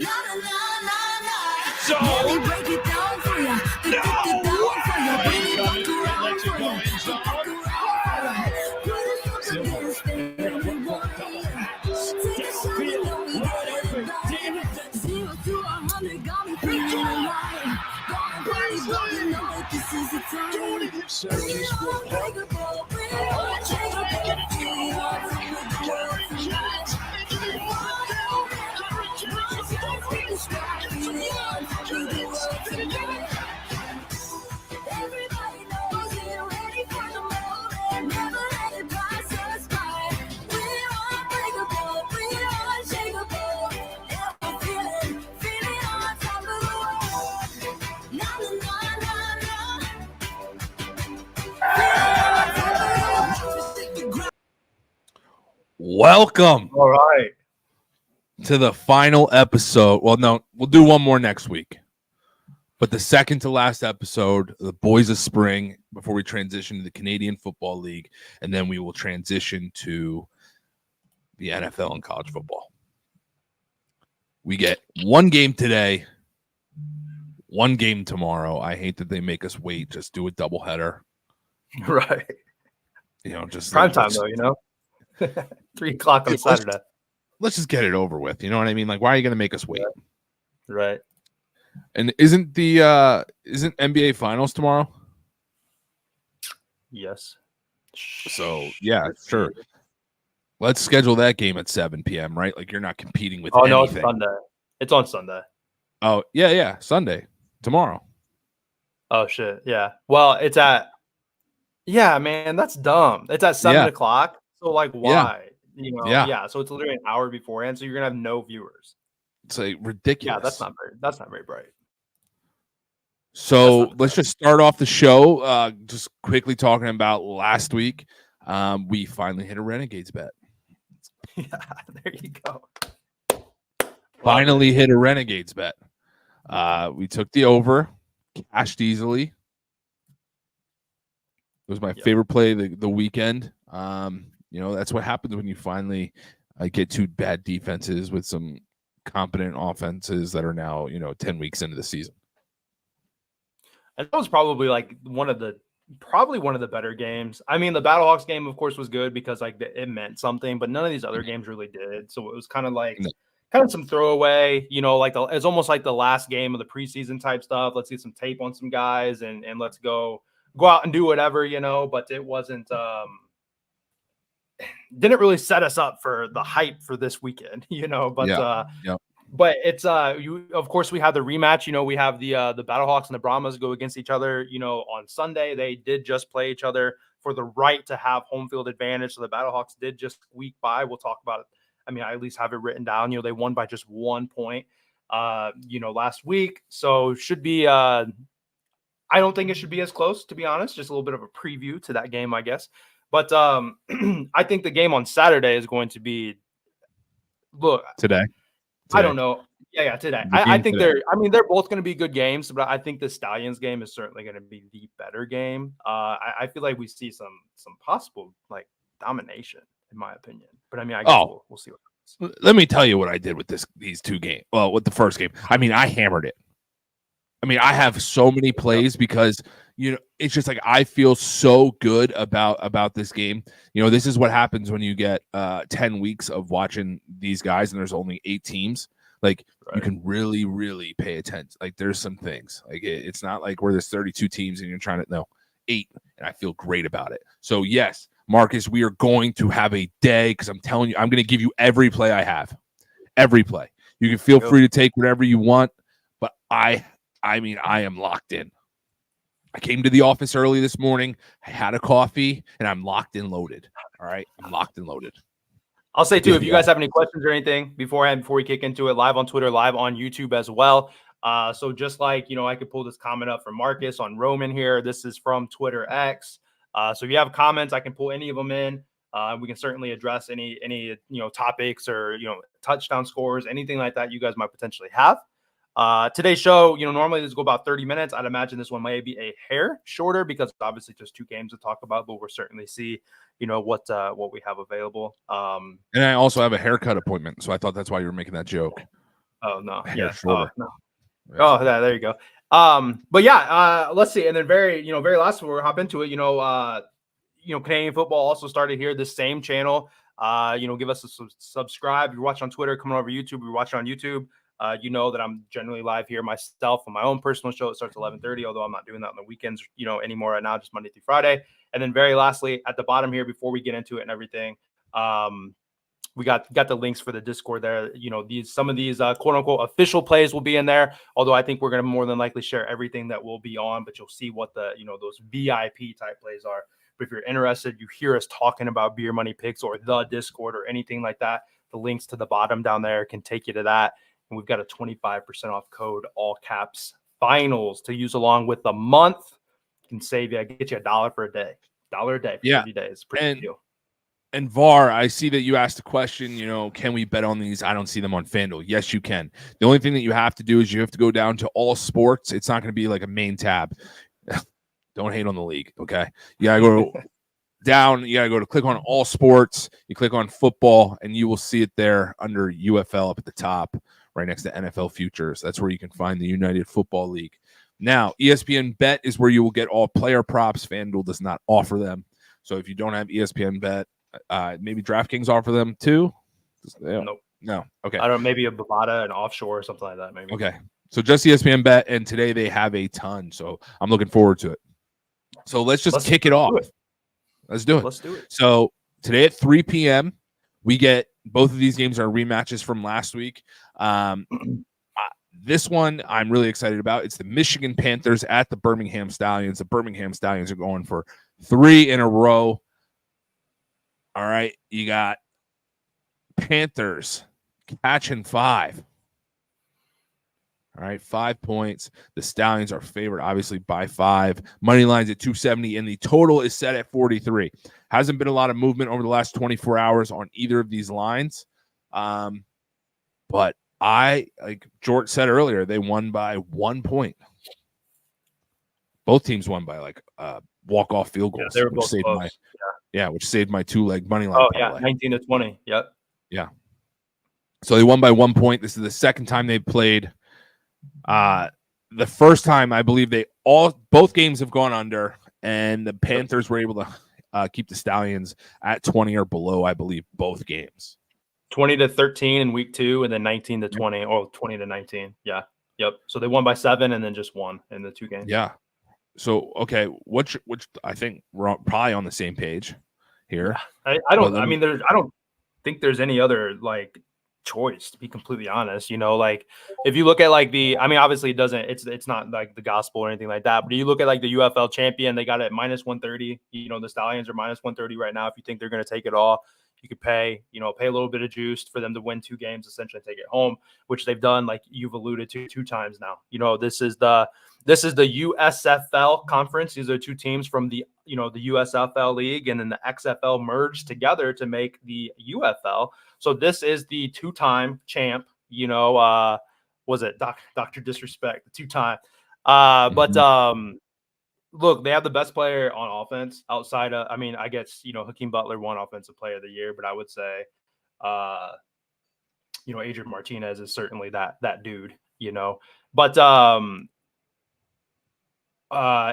So now we break it down for you. Welcome. All right. To the final episode. Well, no, we'll do one more next week. But the second to last episode, the Boys of Spring, before we transition to the Canadian Football League, and then we will transition to the NFL and college football. We get one game today, one game tomorrow. I hate that they make us wait. Just do a doubleheader. Right. You know, just prime time though, you know. 3 o'clock on Saturday. Let's just get it over with. You know what I mean? Like, why are you going to make us wait? Right. And isn't NBA Finals tomorrow? Yes. So yeah, sure. Let's schedule that game at 7 p.m. Right? Like you're not competing with. No, it's Sunday. It's on Sunday. Oh yeah, Sunday tomorrow. Oh shit, yeah. Well, it's at. Yeah, man, that's dumb. It's at 7 o'clock. So like, why? Yeah. You know, yeah. So it's literally an hour beforehand. So you're gonna have no viewers. It's like ridiculous. Yeah, that's not very bright. So let's just start off the show. Just quickly talking about last week. We finally hit a Renegades bet. Yeah, there you go. Finally hit a Renegades bet. We took the over, cashed easily. It was my favorite play the weekend. You know, that's what happens when you finally get 2 bad defenses with some competent offenses that are now, 10 weeks into the season. And that was probably like one of the better games. I mean, the Battlehawks game, of course, was good because like it meant something, but none of these other games really did. So it was kind of some throwaway, like it's almost like the last game of the preseason type stuff. Let's get some tape on some guys and let's go out and do whatever, but it wasn't didn't really set us up for the hype for this weekend, but it's of course we have the rematch, we have the Battlehawks and the Brahmas go against each other, on Sunday. They did just play each other for the right to have home field advantage. So the Battlehawks did just squeak by. We'll talk about it. I mean, I at least have it written down, they won by just 1 point, last week. So should be, I don't think it should be as close, to be honest, just a little bit of a preview to that game, I guess. But I think the game on Saturday is going to be today. I don't know. Yeah, today. I think they're both going to be good games, but I think the Stallions game is certainly going to be the better game. I feel like we see some possible like domination, in my opinion. But I mean, I guess we'll see what happens. Let me tell you what I did with these 2 games. Well, with the first game, I mean, I hammered it. I mean, I have so many plays because, it's just like I feel so good about this game. This is what happens when you get 10 weeks of watching these guys and there's only 8 teams. Like, you can really, really pay attention. Like, there's some things. Like, it's not like where there's 32 teams and you're trying to, 8. And I feel great about it. So, yes, Marcus, we are going to have a day because I'm telling you, I'm going to give you every play I have. Every play. You can feel free to take whatever you want, but I am locked in. I came to the office early this morning. I had a coffee, and I'm locked and loaded. All right? I'm locked and loaded. I'll say, too, if you guys have any questions or anything before we kick into it, live on Twitter, live on YouTube as well. So just like, I could pull this comment up from Marcus on Roman here. This is from Twitter X. So if you have comments, I can pull any of them in. We can certainly address any topics or, touchdown scores, anything like that you guys might potentially have. Today's show, normally this go about 30 minutes. I'd imagine this one may be a hair shorter because obviously just 2 games to talk about, but we'll certainly see, what we have available. And I also have a haircut appointment, so I thought that's why you were making that joke. Oh no, Hair yeah, shorter. no. Oh, there you go. But yeah, let's see, and then very last we'll hop into it. Canadian football also started here. This same channel. Give us a subscribe. If you're watching on Twitter, coming over YouTube. You're watching on YouTube. You know that I'm generally live here myself on my own personal show. It starts at 11:30, although I'm not doing that on the weekends, anymore right now, just Monday through Friday. And then very lastly, at the bottom here, before we get into it and everything, we got the links for the Discord there. Some of these quote unquote official plays will be in there. Although I think we're going to more than likely share everything that will be on, but you'll see what the, those VIP type plays are. But if you're interested, you hear us talking about Beer Money Picks or the Discord or anything like that, the links to the bottom down there can take you to that. And we've got a 25% off code, all caps, finals, to use along with the month. Can save you, get you $1 for a day. $1 a day for 30 days. Pretty good deal. And VAR, I see that you asked a question, can we bet on these? I don't see them on FanDuel. Yes, you can. The only thing that you have to do is you have to go down to all sports. It's not going to be like a main tab. Don't hate on the league, okay? You got to go down. You got to go to click on all sports. You click on football, and you will see it there under UFL up at the top, right next to NFL futures. That's where you can find the United Football League. Now, ESPN Bet is where you will get all player props. FanDuel does not offer them. So if you don't have ESPN Bet, maybe DraftKings offer them too. Nope. No. Okay. I don't know. Maybe a Bovada, an offshore, or something like that. Maybe. Okay. So just ESPN Bet, and today they have a ton. So I'm looking forward to it. So let's kick it off. Let's do it. Let's do it. So today at 3 p.m., we get both of these games are rematches from last week. This one I'm really excited about. It's the Michigan Panthers at the Birmingham Stallions. The Birmingham Stallions are going for 3 in a row. All right, you got Panthers catching 5. All right, 5 points. The Stallions are favored, obviously, by 5. Money line's at 270, and the total is set at 43. Hasn't been a lot of movement over the last 24 hours on either of these lines. But like George said earlier, they won by 1 point. Both teams won by like walk-off field goals. Yeah, they were both close. Which saved my 2-leg money line. Oh, yeah, 19-20. Yep. Yeah. So they won by 1 point. This is the second time they played. The first time, I believe both games have gone under, and the Panthers were able to keep the Stallions at 20 or below, I believe, both games. 20-13 in week 2, and then 19-20, or 20-19. Yeah. Yep. So they won by 7 and then just won in the 2 games. Yeah. So, okay, which I think we're probably on the same page here. I don't think there's any other like choice, to be completely honest. Like if you look at like obviously it's not like the gospel or anything like that, but you look at like the UFL champion, they got it at -130. The Stallions are -130 right now. If you think they're going to take it all, you could pay a little bit of juice for them to win 2 games, essentially take it home, which they've done, like you've alluded to, 2 times now. This is the USFL conference. These are 2 teams from the USFL league, and then the XFL merged together to make the UFL. So this is the 2-time champ, was it Dr. Disrespect, the 2-time. But look, they have the best player on offense outside of, I guess, Hakeem Butler won Offensive Player of the Year, but I would say, Adrian Martinez is certainly that dude, But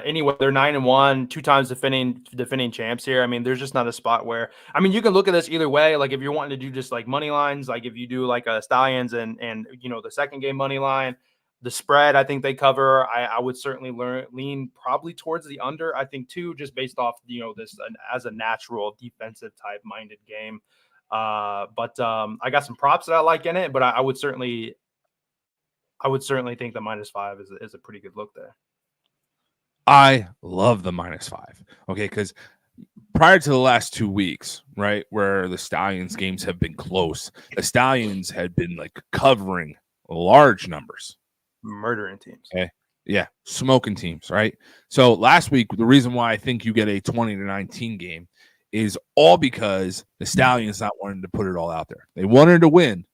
anyway, they're 9-1, 2 times defending champs here. There's just not a spot where, you can look at this either way. Like if you're wanting to do just like money lines, like if you do like a Stallions and the second game money line, the spread, I think they cover. I would certainly lean probably towards the under. I think too, just based off this as a natural defensive type minded game. But I got some props that I like in it, but I would certainly think the -5 is a pretty good look there. I love the -5. Okay, because prior to the last 2 weeks, right, where the Stallions games have been close, the Stallions had been like covering large numbers. Murdering teams. Okay. Yeah. Smoking teams. Right. So last week, the reason why I think you get a 20-19 game is all because the Stallions not wanting to put it all out there. They wanted to win.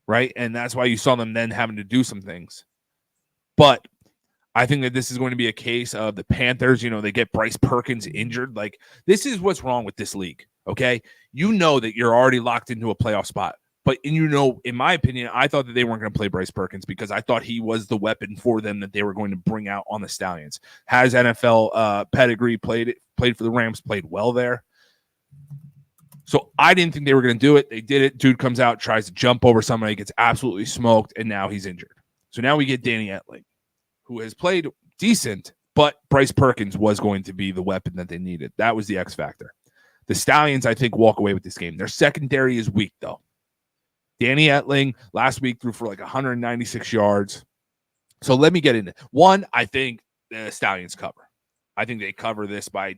Right. And that's why you saw them then having to do some things. But I think that this is going to be a case of the Panthers, they get Bryce Perkins injured. Like, this is what's wrong with this league. Okay. That you're already locked into a playoff spot. But in my opinion, I thought that they weren't going to play Bryce Perkins because I thought he was the weapon for them that they were going to bring out on the Stallions. Has NFL pedigree, played for the Rams, played well there. So I didn't think they were going to do it. They did it. Dude comes out, tries to jump over somebody, gets absolutely smoked, and now he's injured. So now we get Danny Etling, who has played decent, but Bryce Perkins was going to be the weapon that they needed. That was the X factor. The Stallions, I think, walk away with this game. Their secondary is weak, though. Danny Etling last week threw for like 196 yards. So let me get into it. One, I think the Stallions cover. I think they cover this by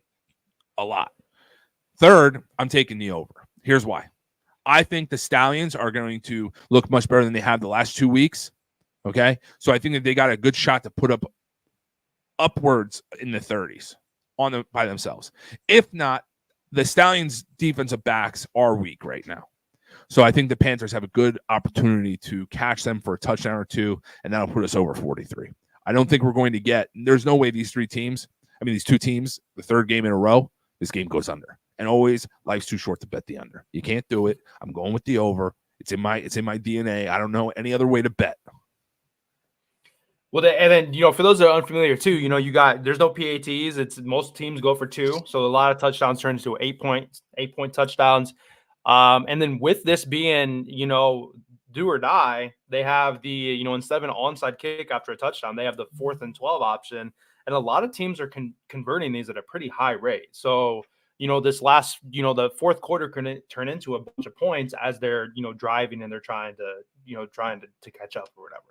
a lot. Third, I'm taking the over. Here's why. I think the Stallions are going to look much better than they have the last 2 weeks. Okay? So I think that they got a good shot to put up upwards in the 30s by themselves. If not, the Stallions' defensive backs are weak right now. So I think the Panthers have a good opportunity to catch them for a touchdown or two, and that'll put us over 43. I don't think we're going to get – there's no way these two teams, the third game in a row, this game goes under. And always, life's too short to bet the under. You can't do it. I'm going with the over. It's in my DNA. I don't know any other way to bet. Well, and then, for those that are unfamiliar too, there's no PATs. It's most teams go for 2. So a lot of touchdowns turn into 8-point touchdowns. And then with this being, do or die, they have the, instead of an onside kick after a touchdown, they have the 4th and 12 option. And a lot of teams are converting these at a pretty high rate. So, this last, the fourth quarter can turn into a bunch of points as they're, driving and they're trying to catch up or whatever.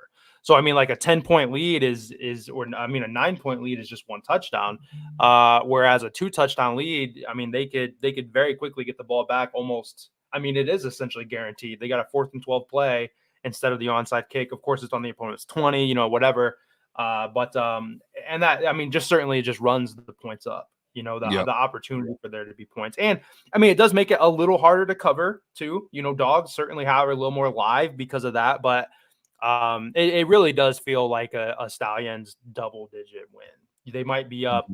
So, like a 10-point lead a 9-point lead is just 1 touchdown. Whereas a 2 touchdown lead, they could very quickly get the ball back almost. It is essentially guaranteed. They got a 4th and 12 play instead of the onside kick. Of course, it's on the opponent's 20, whatever. But that, just certainly it just runs the points up. The opportunity for there to be points. And it does make it a little harder to cover too. Dogs certainly have a little more live because of that, but it really does feel like a Stallions double-digit win. They might be up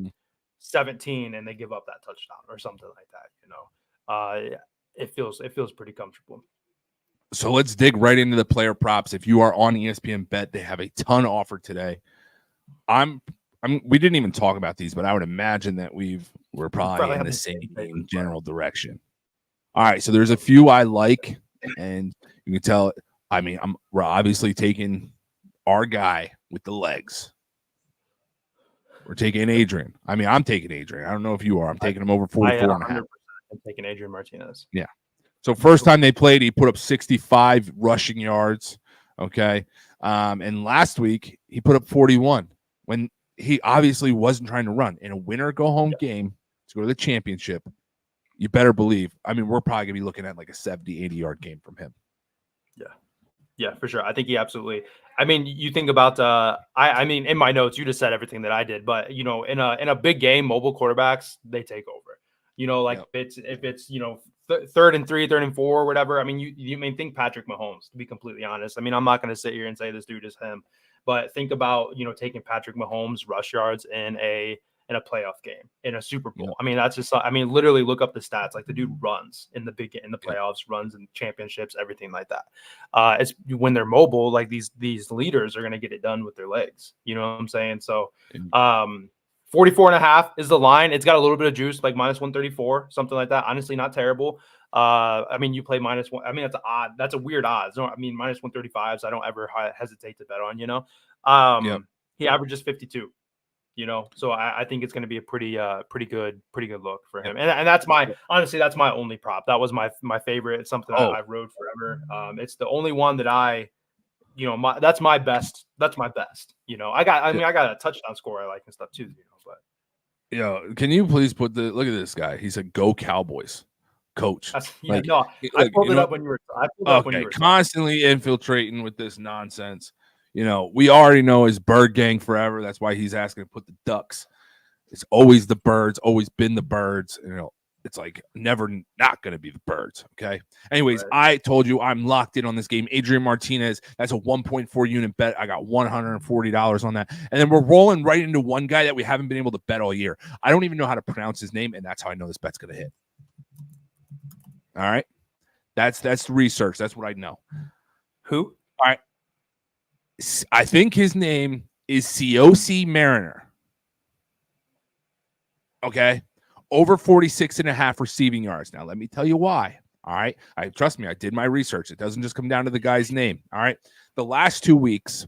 17 and they give up that touchdown or something like that. It feels pretty comfortable. So let's dig right into the player props. If you are on ESPN Bet, they have a ton offered today. We didn't even talk about these, but I would imagine that we're probably in the same general direction. All right, so there's a few I like, and you can tell. We're obviously taking our guy with the legs. We're taking Adrian. I'm taking Adrian. I don't know if you are. I'm taking him over 44.5. I'm taking Adrian Martinez. Yeah. So first time they played, he put up 65 rushing yards. Okay. And last week he put up 41 when he obviously wasn't trying to run. In a winner-go-home game to go to the championship, you better believe. We're probably going to be looking at like a 70, 80-yard game from him. Yeah, for sure. I think he absolutely. You think about. In my notes, you just said everything that I did. But in a big game, mobile quarterbacks they take over. If it's 3rd and 3, 3rd and 4, whatever. You may think Patrick Mahomes. To be completely honest, I'm not going to sit here and say this dude is him. But think about taking Patrick Mahomes rush yards in a playoff game, in a Super Bowl. That's just literally look up the stats. Like the dude runs in the playoffs, runs in championships, everything like that. It's when they're mobile, like these leaders are going to get it done with their legs. You know what I'm saying? So 44.5 is the line. It's got a little bit of juice, like -134, something like that. Honestly, not terrible. You play -1. That's odd. That's a weird odds. -135. So I don't ever hesitate to bet on. He averages 52. So I think it's going to be a pretty good look for him. And that's that's my only prop. That was my favorite. It's something that I've rode forever. It's the only one that that's my best. That's my best. I got a touchdown score I like and stuff too, but can you please look at this guy? He said, "Go Cowboys." Coach. I pulled it up when you were constantly infiltrating with this nonsense. We already know his bird gang forever. That's why he's asking to put the Ducks. It's always the Birds, always been the Birds. It's like never not going to be the Birds. Okay. Anyways, right. I told you I'm locked in on this game. Adrian Martinez, that's a 1.4 unit bet. I got $140 on that. And then we're rolling right into one guy that we haven't been able to bet all year. I don't even know how to pronounce his name, and that's how I know this bet's going to hit. All right. That's the research. That's what I know. Who? All right. I think his name is COC Mariner. Okay. Over 46.5 receiving yards. Now, let me tell you why. All right. Trust me, I did my research. It doesn't just come down to the guy's name. All right. The last 2 weeks,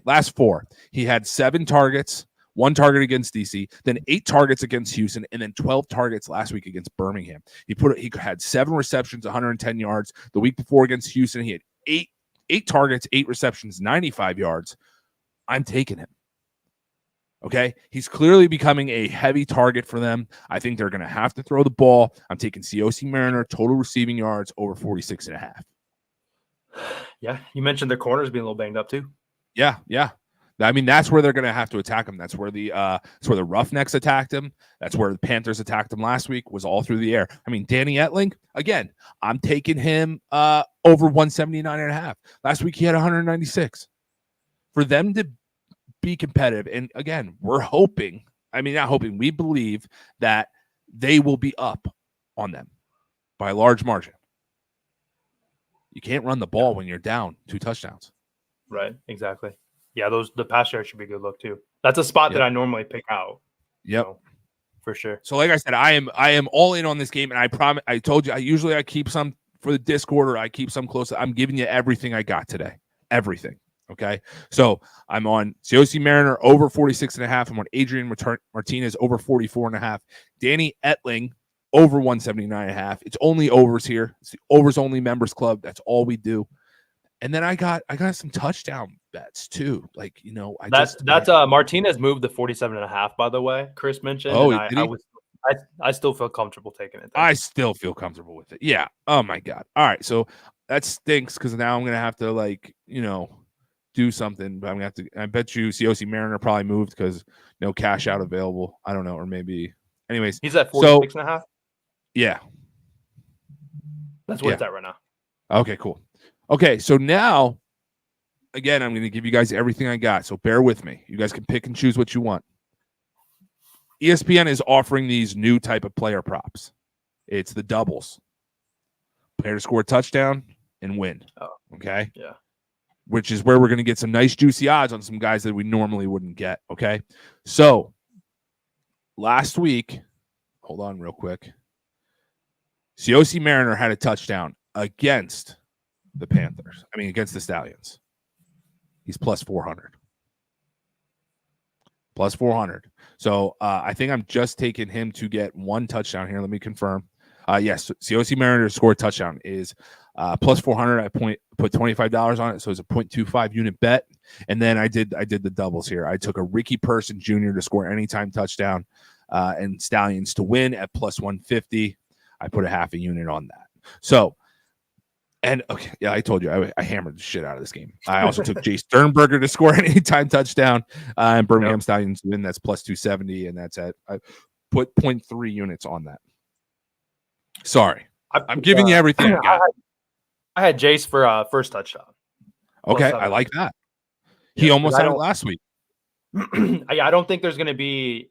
last 4, he had 7 targets, 1 target against DC, then 8 targets against Houston, and then 12 targets last week against Birmingham. He had 7 receptions, 110 yards. The week before against Houston, he had 8 targets, 8 receptions, 95 yards. I'm taking him. Okay. He's clearly becoming a heavy target for them. I think they're going to have to throw the ball. I'm taking COC Mariner, total receiving yards over 46.5. Yeah. You mentioned their corners being a little banged up too. Yeah. Yeah. I mean, that's where they're going to have to attack him. That's where the Roughnecks attacked him. That's where the Panthers attacked him last week, was all through the air. I mean, Danny Etling, again, I'm taking him over 179.5. Last week he had 196. For them to be competitive, and again, we're hoping, we believe that they will be up on them by a large margin. You can't run the ball when you're down 2 touchdowns. Right, exactly. Yeah, the pass yard should be a good look too. That's a spot that I normally pick out. Yep. For sure. So like I said, I am all in on this game, and I told you, I keep some for the Discord, or I keep some close. I'm giving you everything I got today. Everything. Okay. So I'm on COC Mariner over 46.5. I'm on Adrian Martinez over 44.5. Danny Etling over 179.5. It's only overs here. It's the overs only members club. That's all we do. And then I got some touchdown bets too. Like, that's Martinez moved to 47.5, by the way. Chris mentioned. Oh, and I still feel comfortable taking it. I still feel comfortable with it. Yeah. Oh my God. All right. So that stinks, because now I'm gonna have to do something, but I'm gonna have to. I bet you COC Mariner probably moved because no cash out available. I don't know, or maybe. Anyways, he's at 46.5. Yeah, that's what it's at right now. Okay, cool. Okay, so now, again, I'm gonna give you guys everything I got. So bear with me. You guys can pick and choose what you want. ESPN is offering these new type of player props. It's the doubles. Player to score a touchdown and win. Oh, okay. Yeah. Which is where we're going to get some nice juicy odds on some guys that we normally wouldn't get, okay? So, last week, hold on real quick, COC Mariner had a touchdown against the Panthers. Against the Stallions. He's plus 400. Plus 400. So, I think I'm just taking him to get 1 touchdown here. Let me confirm. Yes, COC Mariner to score a touchdown is plus 400. I put $25 on it, so it's a 0.25 unit bet. And then I did the doubles here. I took a Ricky Person Jr. to score anytime touchdown, and Stallions to win at plus 150. I put a half a unit on that. So, and okay, yeah, I told you I hammered the shit out of this game. I also took Jay Sternberger to score an anytime touchdown, and Birmingham Stallions to win. That's plus 270, and that's I put 0.3 units on that. Sorry, I'm giving you everything I got. I had Jace for first touchdown. Okay, I like that. He almost had it last week. I don't think there's going to be.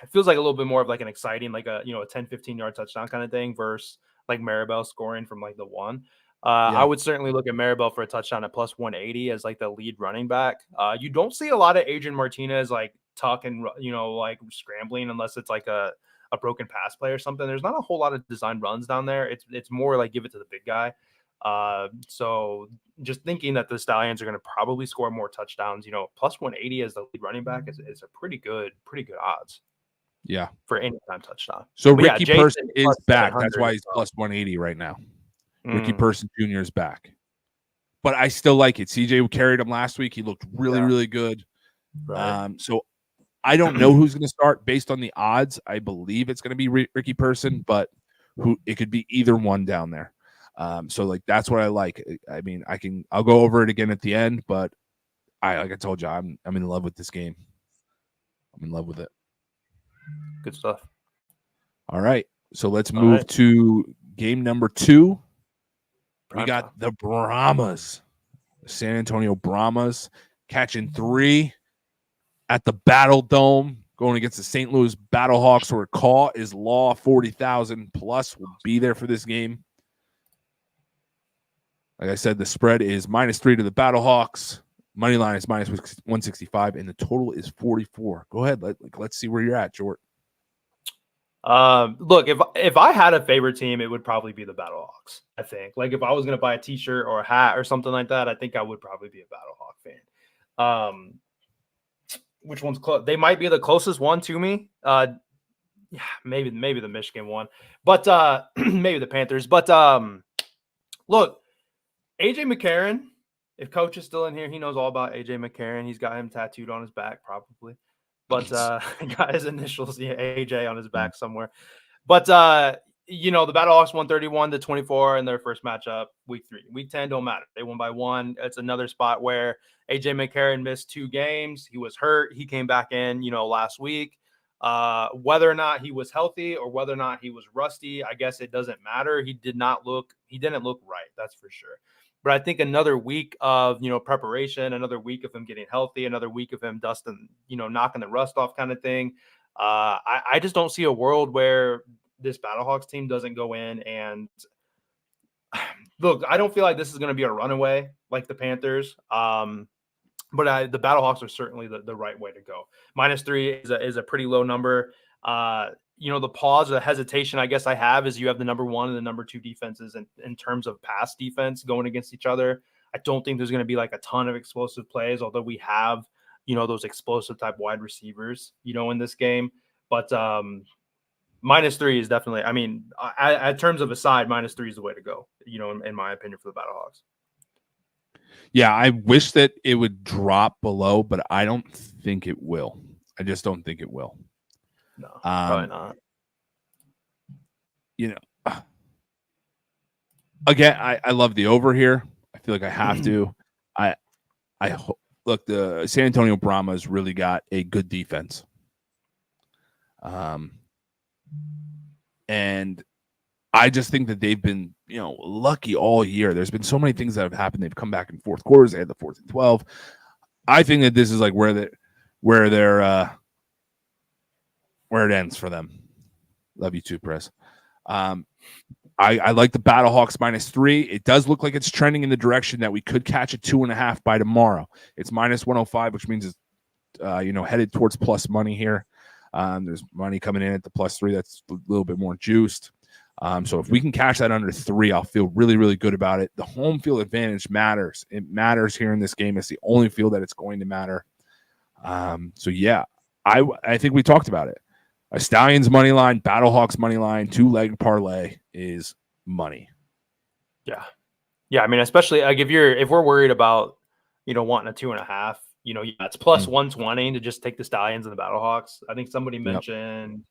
It feels like a little bit more of like an exciting, like a 10-15 yard touchdown kind of thing versus like Maribel scoring from like the 1. I would certainly look at Maribel for a touchdown at plus 180 as like the lead running back. You don't see a lot of Adrian Martinez like tuck and like scrambling unless it's like a broken pass play or something. There's not a whole lot of design runs down there. It's more like give it to the big guy. So just thinking that the Stallions are going to probably score more touchdowns, plus 180 as the lead running back is a pretty good odds. Yeah. For any time touchdown. So Ricky Person is back. That's why he's plus 180 right now. Ricky Person Jr. is back. But I still like it. CJ carried him last week. He looked really, really good. Right. So I don't know who's going to start based on the odds. I believe it's going to be Ricky Person, but it could be either one down there. So like that's what I like. I'll go over it again at the end, but like I told you, I'm in love with this game. I'm in love with it. Good stuff. All right. So let's move to game number 2. We got the Brahmas, the San Antonio Brahmas catching 3 at the Battle Dome, going against the St. Louis Battlehawks, where call is law. 40,000 plus will be there for this game. Like I said, the spread is -3 to the Battlehawks. Money line is -165, and the total is 44. Go ahead. Let's see where you're at, Jort. Look, if I had a favorite team, it would probably be the Battlehawks. I think, like, if I was gonna buy a T-shirt or a hat or something like that, I think I would probably be a Battlehawk fan. Which one's close? They might be the closest one to me. Yeah, maybe the Michigan one, but maybe the Panthers. But look, AJ McCarron. If Coach is still in here, he knows all about AJ McCarron. He's got him tattooed on his back, probably. But got his initials, yeah, AJ, on his back somewhere. But the Battlehawks 131-24 in their first matchup, week 3. Week 10 don't matter. They won by 1. It's another spot where AJ McCarron missed 2 games. He was hurt. He came back in, last week. Whether or not he was healthy or whether or not he was rusty, I guess it doesn't matter. He didn't look right. That's for sure. But I think another week of, preparation, another week of him getting healthy, another week of him dusting, knocking the rust off kind of thing. I just don't see a world where this Battlehawks team doesn't go in and look, I don't feel like this is going to be a runaway like the Panthers. But the Battlehawks are certainly the right way to go. -3 is a pretty low number. The pause or the hesitation I guess I have is you have the number 1 and the number 2 defenses in terms of pass defense going against each other. I don't think there's going to be like a ton of explosive plays, although we have, those explosive type wide receivers, in this game. But -3 is definitely, in terms of a side, -3 is the way to go, in my opinion, for the Battlehawks. Yeah, I wish that it would drop below, but I don't think it will. I just don't think it will. No, probably not. Again, I love the over here. I feel like I have to. Look, the San Antonio Brahmas really got a good defense. And I just think that they've been, lucky all year. There's been so many things that have happened. They've come back in fourth quarters. They had the 4th and 12. I think that this is like where it ends for them. Love you too, Press. I like the Battlehawks -3. It does look like it's trending in the direction that we could catch a 2.5 by tomorrow. It's -105, which means it's headed towards plus money here. There's money coming in at the +3 that's a little bit more juiced. So if we can catch that under 3, I'll feel really, really good about it. The home field advantage matters. It matters here in this game. It's the only field that it's going to matter. So yeah, I think we talked about it. A Stallions money line, Battlehawks money line, 2-leg parlay is money. Yeah. Especially like if we're worried about wanting a 2.5, it's plus 120 to just take the Stallions and the Battlehawks. I think somebody mentioned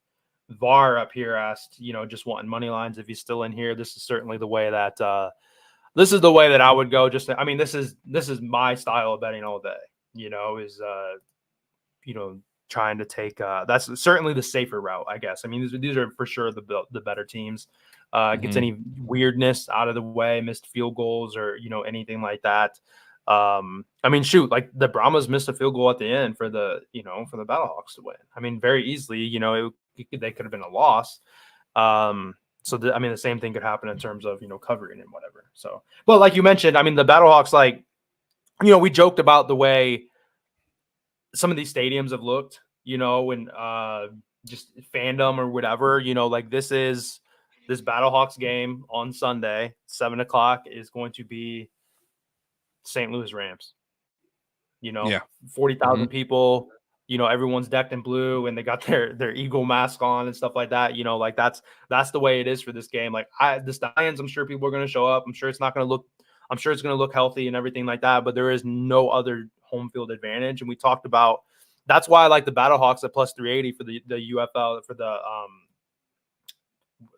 VAR up here asked, just wanting money lines. If he's still in here, this is certainly the way that I would go. This is my style of betting all day. Trying to take that's certainly the safer route, I guess. These are for sure the better teams. Gets any weirdness out of the way, missed field goals or anything like that. Shoot, like the Brahmas missed a field goal at the end for the Battlehawks to win. Very easily, they could have been a loss. The same thing could happen in terms of covering and whatever. So, but like you mentioned, the Battlehawks, we joked about the way some of these stadiums have looked, and just fandom or whatever, this Battlehawks game on Sunday, 7:00 is going to be St. Louis Rams. 40,000 people, everyone's decked in blue and they got their eagle mask on and stuff like that. That's the way it is for this game. The Stallions, I'm sure people are going to show up. I'm sure it's going to look healthy and everything like that, but there is no other home field advantage. And we talked about, that's why I like the Battlehawks at +380 for the UFL, for the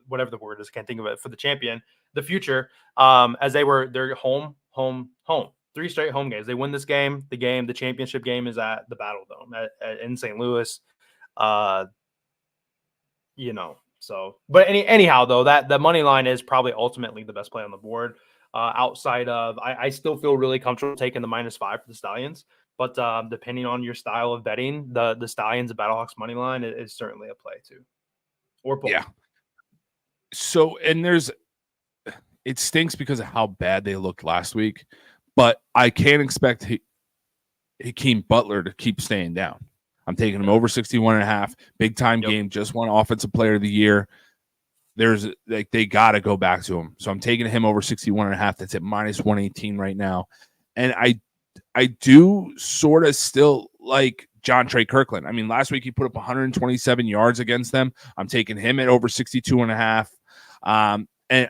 whatever the word is, I can't think of it, for the champion, the future, as they're home. 3 straight home games. They win this game. The championship game is at the Battle Dome in St. Louis. So, but anyhow, though, that the money line is probably ultimately the best play on the board. Outside of, I still feel really comfortable taking the -5 for the Stallions, but depending on your style of betting, the Stallions and Battlehawks money line is certainly a play too, or both. Yeah. So, and it stinks because of how bad they looked last week, but I can't expect Hakeem Butler to keep staying down. I'm taking him over 61.5. Big time game. Just won Offensive Player of the Year. There's like they got to go back to him. So I'm taking him over 61.5. That's at minus 118 right now. And I do sort of still like John Trey Kirkland. I mean, last week he put up 127 yards against them. I'm taking him at over 62.5. And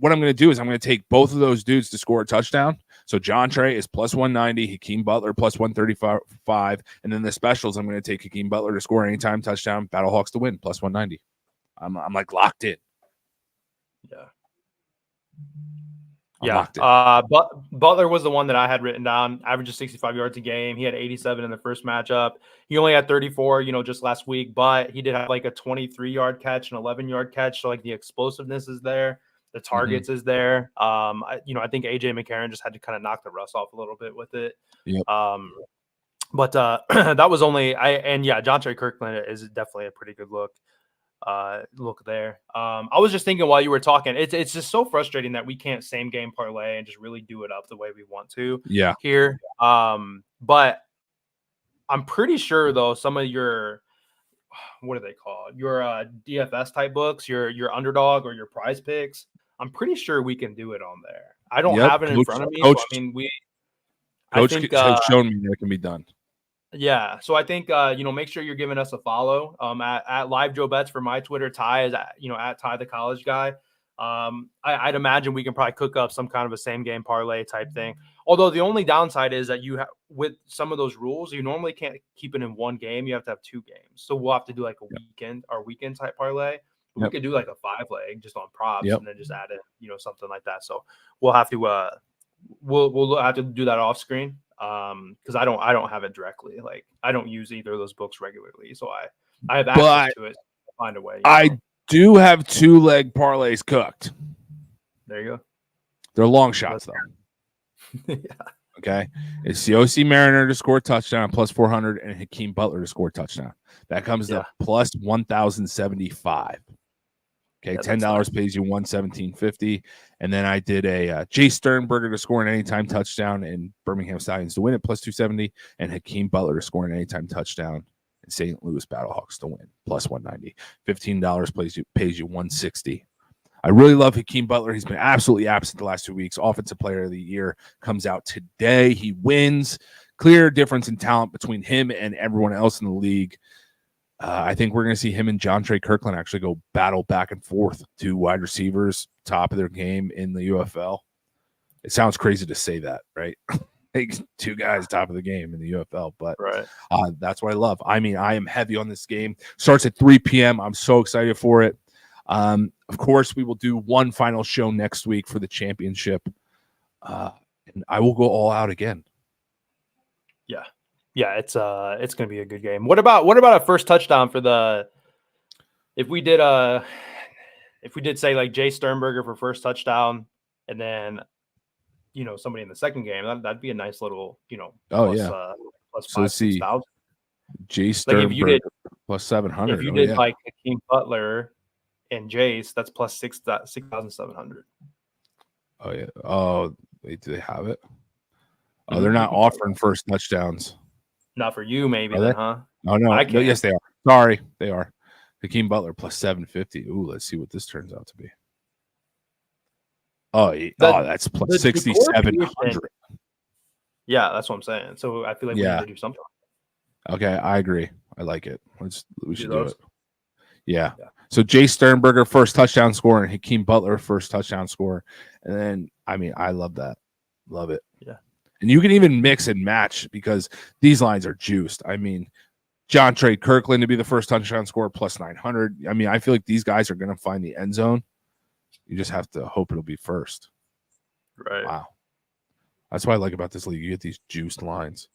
what I'm going to do is I'm going to take both of those dudes to score a touchdown. So John Trey is plus 190, Hakeem Butler plus 135, and then the specials I'm going to take Hakeem Butler to score anytime touchdown, Battlehawks to win plus 190. I'm like locked in. But Butler was the one that I had written down. Averages 65 yards a game. He had 87 in the first matchup. He only had 34, just last week, but he did have like a 23-yard catch, an 11-yard catch. So like the explosiveness is there. The targets is there. I think AJ McCarron just had to kind of knock the rust off a little bit with it. Yep. But that was only John Trey Kirkland is definitely a pretty good look there. I was just thinking while you were talking, it's just so frustrating that we can't same game parlay and just really do it up the way we want to here. But I'm pretty sure though some of your what are they called? Your DFS type books, your underdog or your prize picks. I'm pretty sure we can do it on there. I don't have it in front of me. Coach has shown me that it can be done. Yeah. So I think, make sure you're giving us a follow at Live Joe Bets for my Twitter. Ty is at Ty the College Guy. I'd imagine we can probably cook up some kind of a same game parlay type thing. Although the only downside is that with some of those rules, you normally can't keep it in one game. You have to have 2 games. So we'll have to do like a weekend type parlay. We could do like a 5-leg just on props and then just add it, something like that. So we'll have to, we'll have to do that off screen. Because I don't have it directly. Like I don't use either of those books regularly, so I have access to it. Find a way. I do have 2-leg parlays cooked. There you go. They're long shots though. Okay, it's COC Mariner to score a touchdown plus 400 and Hakeem Butler to score a touchdown. That comes to plus 1,075. Okay, $10 pays you $117.50, and then I did a Jay Sternberger to score an anytime touchdown and Birmingham Stallions to win at plus 270, and Hakeem Butler to score an anytime touchdown and St. Louis Battlehawks to win plus 190. $15 pays you $160. I really love Hakeem Butler. He's been absolutely absent the last 2 weeks. Offensive Player of the Year comes out today. He wins. Clear difference in talent between him and everyone else in the league. I think we're going to see him and John Trey Kirkland actually go battle back and forth. 2 wide receivers, top of their game in the UFL. It sounds crazy to say that, right? Like 2 guys top of the game in the UFL, but that's what I love. I mean, I am heavy on this game. Starts at 3 p.m. I'm so excited for it. Of course, we will do one final show next week for the championship, and I will go all out again. Yeah, it's going to be a good game. What about a first touchdown for if we did say like Jay Sternberger for first touchdown and then somebody in the second game, that'd be a nice little plus 5,000-6,000. Jay Sternberger plus 700. If you did like Hakeem Butler and Jace, that's plus 6,700. Oh yeah. Oh, do they have it? Oh, they're not offering first touchdowns. Not for you, maybe, then, huh? Oh, no. Yes, they are. Sorry, they are. Hakeem Butler plus 750. Ooh, let's see what this turns out to be. That's plus 6,700. Yeah, that's what I'm saying. So I feel like we need to do something. Okay, I agree. I like it. We should do it. Yeah. So Jay Sternberger, first touchdown score, and Hakeem Butler, first touchdown score. And then, I mean, I love that. Love it. Yeah. And you can even mix and match because these lines are juiced. I mean, John Trey Kirkland to be the first touchdown scorer plus 900. I mean, I feel like these guys are going to find the end zone. You just have to hope it'll be first. Right. Wow. That's what I like about this league. You get these juiced lines.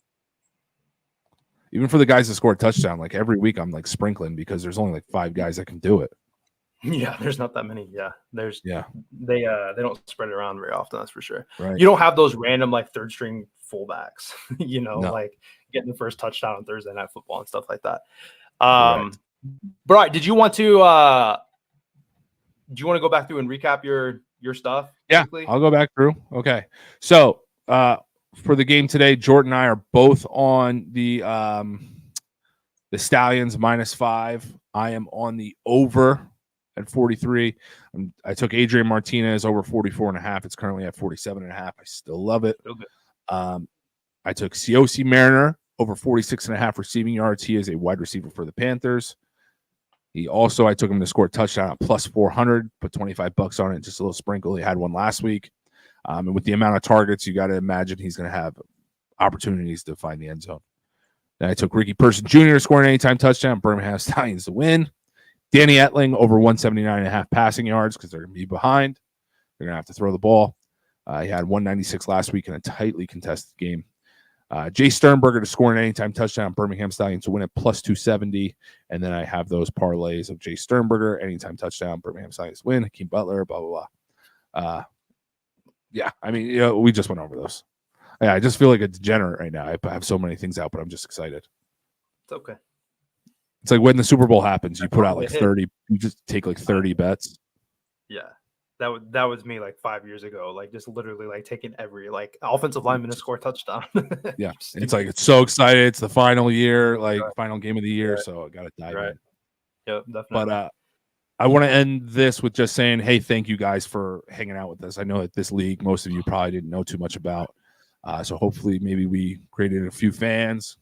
Even for the guys that score a touchdown, like every week I'm like sprinkling because there's only like 5 guys that can do it. Yeah, there's not that many. Yeah, they don't spread it around very often. That's for sure. Right. You don't have those random like third string fullbacks. No. Like getting the first touchdown on Thursday Night Football and stuff like that. But did you want to go back through and recap your your stuff? Yeah, quickly? I'll go back through. Okay. So for the game today, Jordan and I are both on the Stallions -5. I am on the over at 43. I took Adrian Martinez over 44.5. It's currently at 47.5. I still love it. I took Siosi Mariner over 46.5 receiving yards. He is a wide receiver for the Panthers. I took him to score a touchdown at plus 400, put $25 on it, just a little sprinkle. He had one last week. And with the amount of targets, you got to imagine he's going to have opportunities to find the end zone. Then I took Ricky Person Jr. to score an anytime touchdown, Birmingham Stallions to win. Danny Etling over 179.5 passing yards because they're going to be behind. They're going to have to throw the ball. He had 196 last week in a tightly contested game. Jay Sternberger to score an anytime touchdown, Birmingham Stallions to win at plus 270. And then I have those parlays of Jay Sternberger, anytime touchdown, Birmingham Stallions to win, Hakeem Butler, blah, blah, blah. Yeah, I mean, we just went over those. Yeah, I just feel like a degenerate right now. I have so many things out, but I'm just excited. It's okay. It's like when the Super Bowl happens, you put out like 30, you just take like 30 bets. Yeah. That was me like 5 years ago, like just literally like taking every like offensive lineman to score a touchdown. Yeah, it's like it's so excited. It's the final year, like final game of the year, so I got to dive in. Yeah, definitely. But I want to end this with just saying, hey, thank you guys for hanging out with us. I know that this league, most of you probably didn't know too much about, so hopefully maybe we created a few fans,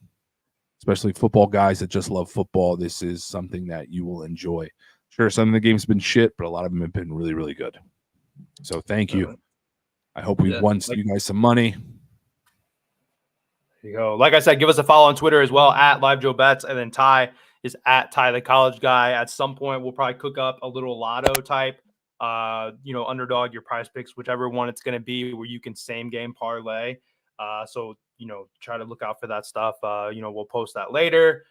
especially football guys that just love football. This is something that you will enjoy. Sure, some of the games have been shit, but a lot of them have been really, really good. So thank you. I hope we've won you guys some money. There you go. Like I said, give us a follow on Twitter as well at LiveJoeBets, and then Ty is at Ty the College Guy. At some point, we'll probably cook up a little lotto type, underdog, your prize picks, whichever one it's going to be, where you can same game parlay. So try to look out for that stuff. We'll post that later.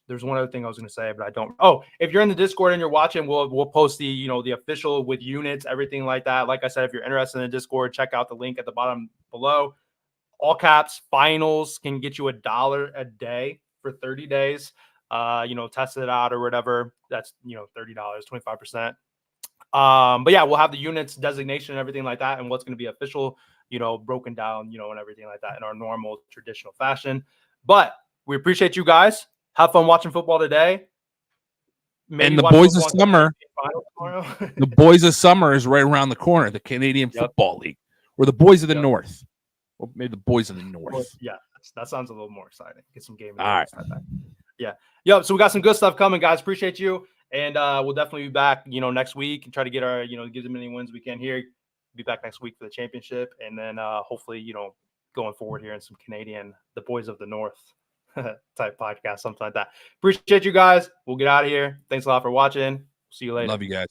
There's one other thing I was going to say, but I don't. Oh, if you're in the Discord and you're watching, we'll post the the official with units, everything like that. Like I said, if you're interested in the Discord, check out the link at the bottom below. All caps finals can get you $1 a day for 30 days. Test it out or whatever. That's $30, 25%. But yeah, we'll have the units designation and everything like that, and what's going to be official, broken down, and everything like that in our normal traditional fashion. But we appreciate you guys. Have fun watching football today. Maybe and the boys of summer, the boys of summer is right around the corner. The Canadian Football League, or the boys of the North. Well, maybe the boys of the North. Yeah, that sounds a little more exciting. Get some game. All right. Yeah. Yep. So we got some good stuff coming, guys. Appreciate you, and we'll definitely be back, next week and try to get our, get as many wins we can here. Be back next week for the championship, and then hopefully, going forward here in some Canadian, the boys of the North type podcast, something like that. Appreciate you guys. We'll get out of here. Thanks a lot for watching. See you later. Love you guys.